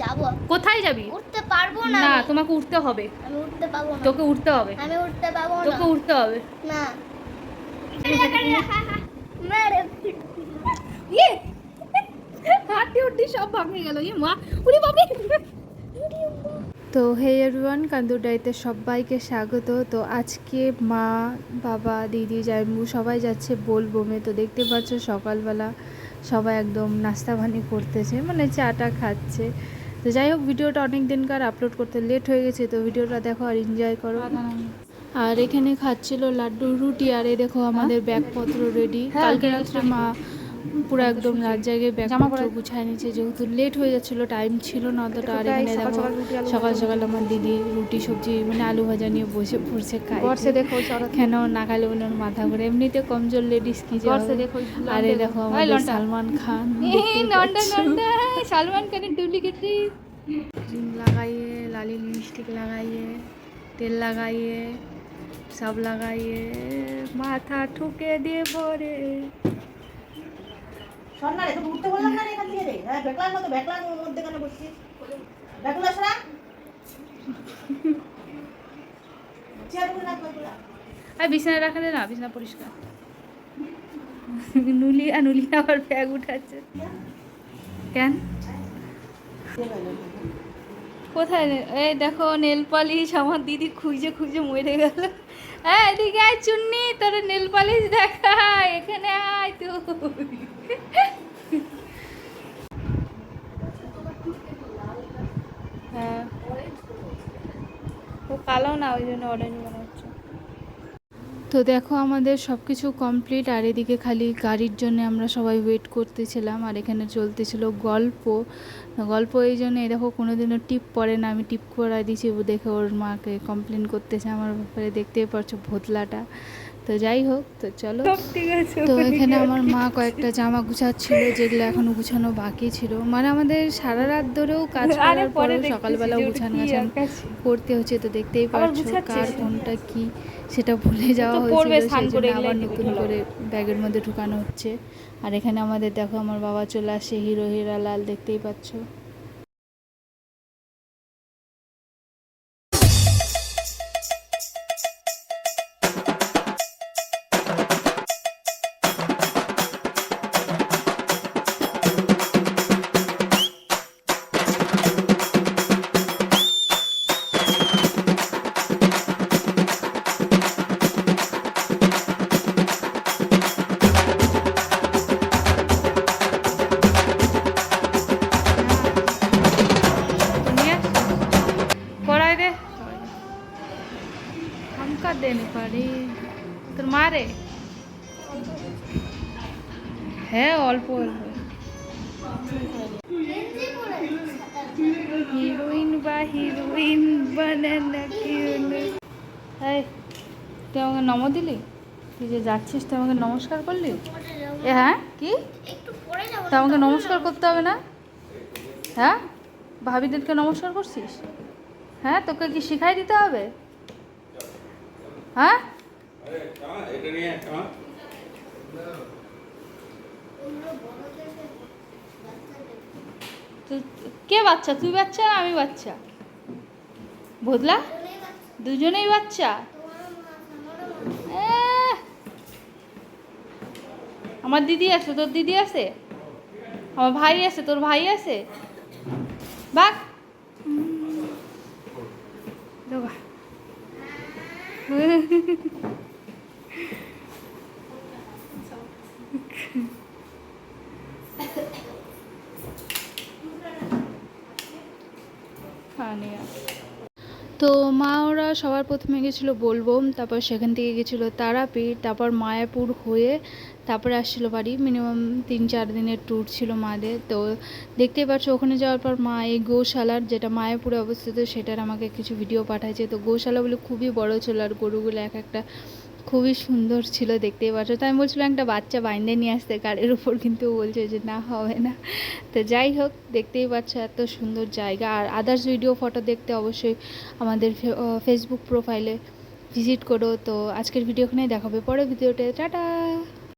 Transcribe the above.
যাব। কোথায় যাবি? উঠতে পারবো না। না, তোমাকে উঠতে হবে। আমি উঠতে পারবো না। তোকে উঠতে হবে। আমি উঠতে পারবো না। তোকে উঠতে হবে। না। মেরে ইয়ে হাতি উঠি সব ভাঙে গেল। ইয়ে মা, ওরে বাবা। তো হে এভরিওয়ান, কান্দুর ডাইতে সবাইকে স্বাগত। তো আজকে মা, বাবা, দিদি, জাইমু সবাই যাচ্ছে বোলবমে। তো দেখতে পাচ্ছ সকালবেলা সবাই একদম নাস্তা পানি করতেছে, মানে চাটা খাচ্ছে। তো যাই হোক, ভিডিওটা অনেক দিনকার আপলোড করতে লেট হয়ে গেছে। তো ভিডিওটা দেখো আর এনজয় করো। আর এখানে খাচ্ছিল লাড্ডু রুটি। আর এই দেখো আমাদের ব্যাগপত্র রেডি। কালকে রাত্রে মা পুরো একদম রাত জায়গায় ব্যাগপত্র গুছায় নিচ্ছে, যেহেতু লেট হয়ে যাচ্ছিলো, টাইম ছিল না অতটা। আর এখানে দেখো সকাল সকাল আমার দিদি রুটি সবজি মানে আলু ভাজা নিয়ে বসে পড়ছে খাইছে। কেন না খাইলে ওনার মাথা ঘুরে, এমনিতে কমজোর লেডিস কি যাবে। আর এই দেখো আমাদের সালমান খান, সালমান খানের ডুপ্লিকেট ক্রিম লাগাইয়ে, লালি লিপস্টিক লাগাইয়ে, তেল লাগাইয়ে, সব লাগাইয়ে মাথা ঠুকে দিয়ে ভরে। সন্না রে, তুই উঠতে বললাম না রে এখান থেকে রে। হ্যাঁ, বেকলার মধ্যে কেন বসছিস? বেকলা সরা। চেয়ারগুলো না কইলা। আর বিছানা রাখা না, বিছানা পরিষ্কার। নুলিয়া আবার ব্যাগ উঠাচ্ছে কেন? কোথায়? এই দেখো নেল পালিশ আমার দিদি খুঁজে খুঁজে মরে গেল। হ্যাঁ, এদিকে আয় চুন্নি, তোর নেল পালিশ দেখা, এখানে আয় তুই। হ্যাঁ, ও কালো না, ওই জন্য অরেঞ্জ মনে হচ্ছে। তো দেখো আমাদের সব কিছু কমপ্লিট। আর এদিকে খালি গাড়ির জন্য আমরা সবাই ওয়েট করতেছিলাম। আর এখানে চলতেছিল গল্প এই জন্য এই দেখো কোনোদিনও টিপ পড়ে না, আমি টিপ করাই দিয়েছি। দেখে ওর মাকে কমপ্লেন করতেছে আমার ব্যাপারে, দেখতেই পারছো ভোতলাটা। তো যাই হোক, তো চলো ঠিক আছে। তো এখানে আমার মা কয়েকটা জামা গুছাচ্ছিল, যেগুলো এখনো গুছানো বাকি ছিল। মানে আমাদের সারা রাত ধরেও কাজ করার পরে সকালবেলা গুছান করতে হচ্ছে। তো দেখতেই পারছো কার কোনটা কি সেটা ভুলে যাওয়া হয়েছিল, সেই জন্য আবার নতুন করে ব্যাগের মধ্যে ঢুকানো হচ্ছে। আর এখানে আমাদের দেখো আমার বাবা চলে আসে, হিরো হীরা লাল, দেখতেই পাচ্ছ। দেনে পারি তোর মারে। হ্যাঁ, অল্প অল্প। হিরোইন বা হিরোইন বানানা কিউন। এই, তুই আমাকে নমো দিলি? তুই যে যাচ্ছিস তুই আমাকে নমস্কার করলি? এ হ্যাঁ, কি তা আমাকে নমস্কার করতে হবে না? হ্যাঁ, ভাবিদেরকে নমস্কার করছিস? হ্যাঁ, তোকে কি শিখাই দিতে হবে? হ্যাঁ, কে বাচ্চা? তুই বাচ্চা না আমি বাচ্চা? বদলা দুজনেই বাচ্চা। আমার দিদি আছে, তোর দিদি আছে, আমার ভাই আছে, তোর ভাই আছে। বাক তো মা ওরা সবার প্রথমে গেছিলো বোলবম, তারপর সেখান থেকে গেছিলো তারাপীঠ, তারপর মায়াপুর হয়ে তারপরে আসছিলো বাড়ি। মিনিমাম 3-4 দিনের ট্যুর ছিল মাদের। তো দেখতেই পাচ্ছ ওখানে যাওয়ার পর মা এই গোশালার, যেটা মায়াপুরে অবস্থিত, সেটার আমাকে কিছু ভিডিও পাঠাইছে। তো গোশালাগুলো খুবই বড় ছিল, আর গরুগুলো এক একটা খুবই সুন্দর ছিল, দেখতেই পাচ্ছ। তো আমি বলছিলাম একটা বাচ্চা বাইন্দে নিয়ে আসতে গাড়ির উপর, কিন্তু বলছে যে না, হবে না। তো যাই হোক, দেখতেই পাচ্ছ এত সুন্দর জায়গা। আর আদার্স ভিডিও ফটো দেখতে অবশ্যই আমাদের ফেসবুক প্রোফাইলে ভিজিট করো। তো আজকের ভিডিও এখানেই দেখাবে, পরে ভিডিওতে টাটা।